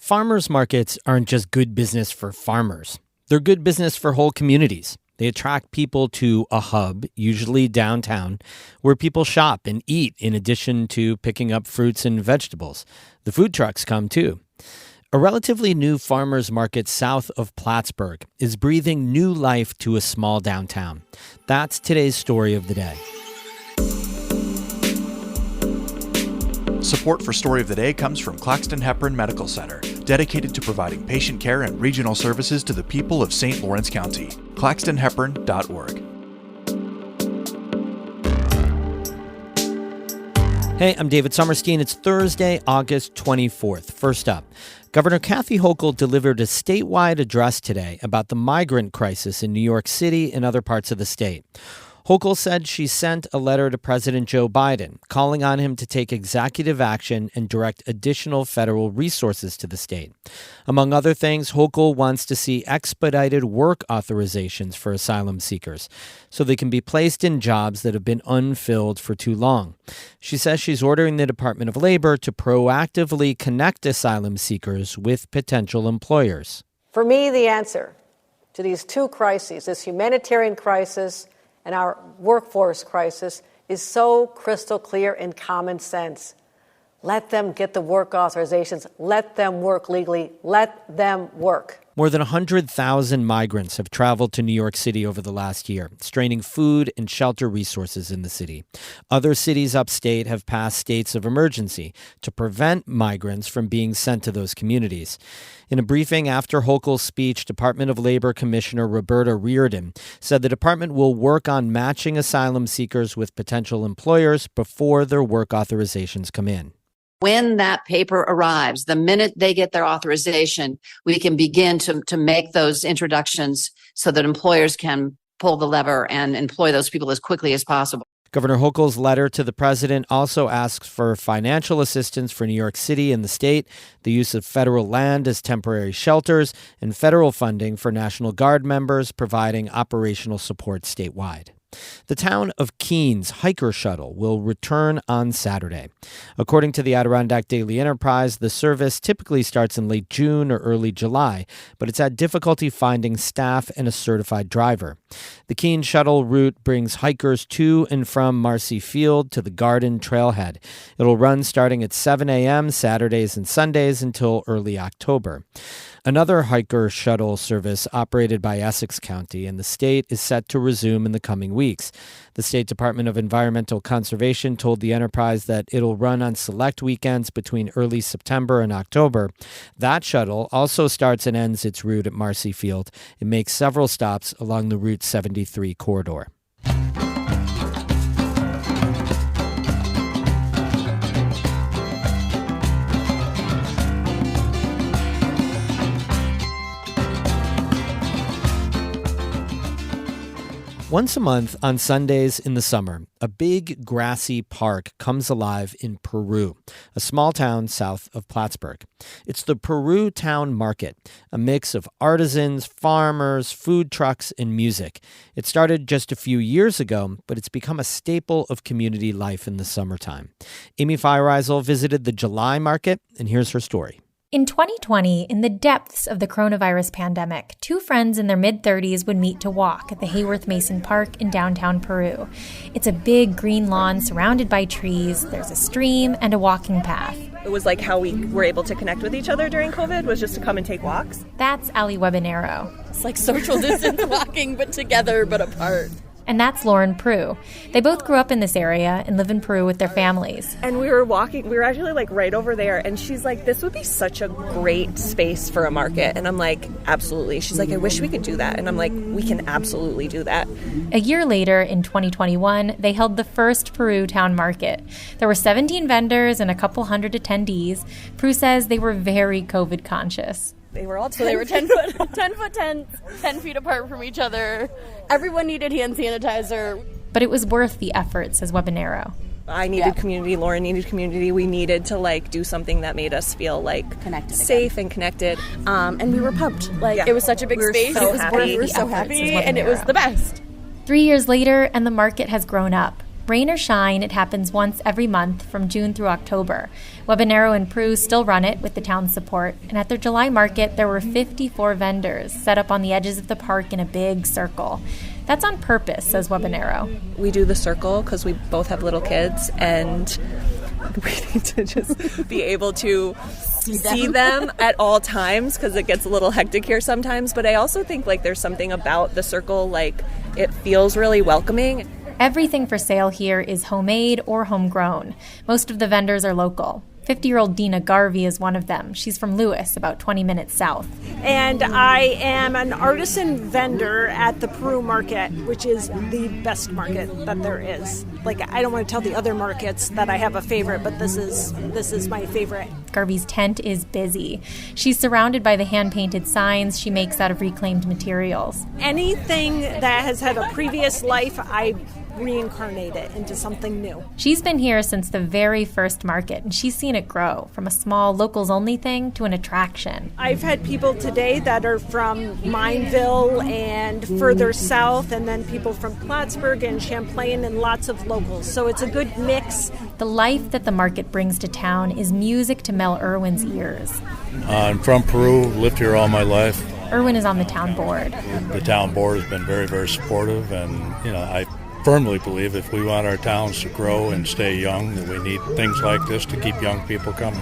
Farmers markets aren't just good business for farmers. They're good business for whole communities. They attract people to a hub, usually downtown, where people shop and eat in addition to picking up fruits and vegetables. The food trucks come too. A relatively new farmers market south of Plattsburgh is breathing new life to a small downtown. That's today's story of the day. Support for Story of the Day comes from Claxton Hepburn Medical Center, dedicated to providing patient care and regional services to the people of St. Lawrence County. claxtonhepburn.org. Hey, I'm David Sommerstein. It's Thursday, August 24th. First up, Governor Kathy Hochul delivered a statewide address today about the migrant crisis in New York City and other parts of the state. Hochul said she sent a letter to President Joe Biden calling on him to take executive action and direct additional federal resources to the state. Among other things, Hochul wants to see expedited work authorizations for asylum seekers so they can be placed in jobs that have been unfilled for too long. She says she's ordering the Department of Labor to proactively connect asylum seekers with potential employers. For me, the answer to these two crises, this humanitarian crisis and our workforce crisis, is so crystal clear and common sense. Let them get the work authorizations. Let them work legally. Let them work. More than 100,000 migrants have traveled to New York City over the last year, straining food and shelter resources in the city. Other cities upstate have passed states of emergency to prevent migrants from being sent to those communities. In a briefing after Hochul's speech, Department of Labor Commissioner Roberta Reardon said the department will work on matching asylum seekers with potential employers before their work authorizations come in. When that paper arrives, the minute they get their authorization, we can begin to make those introductions so that employers can pull the lever and employ those people as quickly as possible. Governor Hochul's letter to the president also asks for financial assistance for New York City and the state, the use of federal land as temporary shelters, and federal funding for National Guard members, providing operational support statewide. The town of Keene's hiker shuttle will return on Saturday. According to the Adirondack Daily Enterprise, the service typically starts in late June or early July, but it's had difficulty finding staff and a certified driver. The Keene shuttle route brings hikers to and from Marcy Field to the Garden Trailhead. It'll run starting at 7 a.m. Saturdays and Sundays until early October. Another hiker shuttle service operated by Essex County and the state is set to resume in the coming weeks. The State Department of Environmental Conservation told the Enterprise that it'll run on select weekends between early September and October. That shuttle also starts and ends its route at Marcy Field. It makes several stops along the Route 73 corridor. Once a month on Sundays in the summer, a big grassy park comes alive in Peru, a small town south of Plattsburgh. It's the Peru Town Market, a mix of artisans, farmers, food trucks, and music. It started just a few years ago, but it's become a staple of community life in the summertime. Amy Feiereisel visited the July market, and here's her story. In 2020, in the depths of the coronavirus pandemic, two friends in their mid-30s would meet to walk at the Hayworth Mason Park in downtown Peru. It's a big green lawn surrounded by trees. There's a stream and a walking path. It was like how we were able to connect with each other during COVID, was just to come and take walks. That's Ali Webanero. It's like social distance walking, but together, but apart. And that's Lauren Prue. They both grew up in this area and live in Peru with their families. And we were actually like right over there, and she's like, this would be such a great space for a market. And I'm like, absolutely. She's like, I wish we could do that. And I'm like, we can absolutely do that. A year later, in 2021, they held the first Peru Town Market. There were 17 vendors and a couple hundred attendees. Prue says they were very COVID conscious. They were all 10 foot 10 feet apart from each other. Everyone needed hand sanitizer. But it was worth the effort, says Webanero. I needed community. Lauren needed community. We needed to do something that made us feel connected, safe and connected. And we were pumped. It was such a big space. So we were so happy, and it was the best. 3 years later, and the market has grown up. Rain or shine, it happens once every month from June through October. Webanero and Peru still run it with the town's support, and at their July market, there were 54 vendors set up on the edges of the park in a big circle. That's on purpose, says Webanero. We do the circle because we both have little kids, and we need to just be able to see them at all times because it gets a little hectic here sometimes. But I also think there's something about the circle, it feels really welcoming. Everything for sale here is homemade or homegrown. Most of the vendors are local. 50-year-old Dina Garvey is one of them. She's from Lewis, about 20 minutes south. And I am an artisan vendor at the Peru market, which is the best market that there is. I don't want to tell the other markets that I have a favorite, but this is my favorite. Garvey's tent is busy. She's surrounded by the hand-painted signs she makes out of reclaimed materials. Anything that has had a previous life, I reincarnate it into something new. She's been here since the very first market, and she's seen it grow from a small locals-only thing to an attraction. I've had people today that are from Mineville and further south, and then people from Plattsburgh and Champlain and lots of locals. So it's a good mix. The life that the market brings to town is music to Mel Irwin's ears. I'm from Peru, lived here all my life. Irwin is on the town board. The town board has been very, very supportive, and I firmly believe if we want our towns to grow and stay young, that we need things like this to keep young people coming.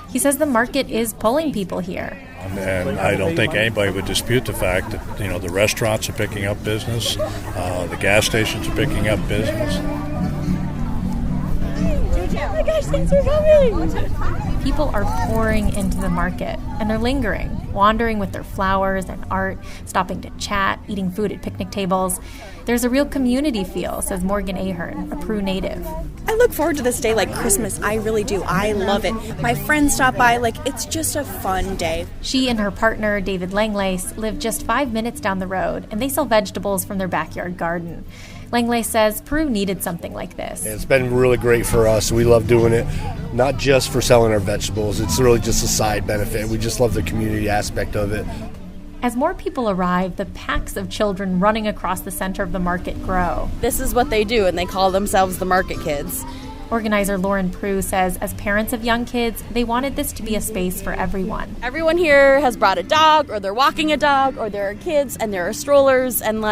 He says the market is pulling people here. And I don't think anybody would dispute the fact that, the restaurants are picking up business, the gas stations are picking up business. Oh my gosh, thanks for coming! People are pouring into the market, and they're lingering, wandering with their flowers and art, stopping to chat, eating food at picnic tables. There's a real community feel, says Morgan Ahern, a Peru native. I look forward to this day like Christmas. I really do. I love it. My friends stop by. It's just a fun day. She and her partner, David Langlace, live just 5 minutes down the road, and they sell vegetables from their backyard garden. Langlace says Peru needed something like this. It's been really great for us. We love doing it, not just for selling our vegetables. It's really just a side benefit. We just love the community aspect of it. As more people arrive, the packs of children running across the center of the market grow. This is what they do, and they call themselves the market kids. Organizer Lauren Prue says as parents of young kids, they wanted this to be a space for everyone. Everyone here has brought a dog, or they're walking a dog, or there are kids, and there are strollers, and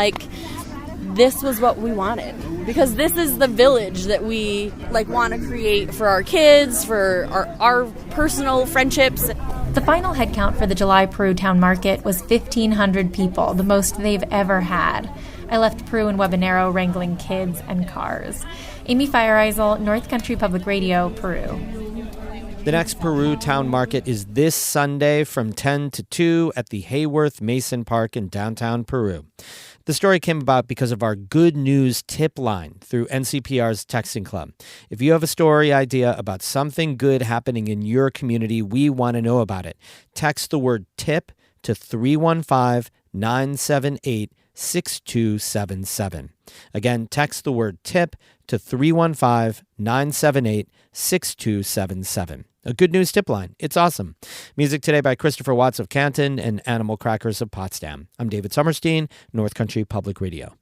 this was what we wanted. Because this is the village that we want to create for our kids, for our personal friendships. The final head count for the July Peru Town Market was 1,500 people, the most they've ever had. I left Peru and Webanero wrangling kids and cars. Amy Feiereisel, North Country Public Radio, Peru. The next Peru Town Market is this Sunday from 10 to 2 at the Hayworth Mason Park in downtown Peru. The story came about because of our Good News tip line through NCPR's Texting Club. If you have a story idea about something good happening in your community, we want to know about it. Text the word TIP to 315-978-6277. Again, text the word TIP to 315-978-6277. A Good News tip line. It's awesome. Music today by Christopher Watts of Canton and Animal Crackers of Potsdam. I'm David Summerstein, North Country Public Radio.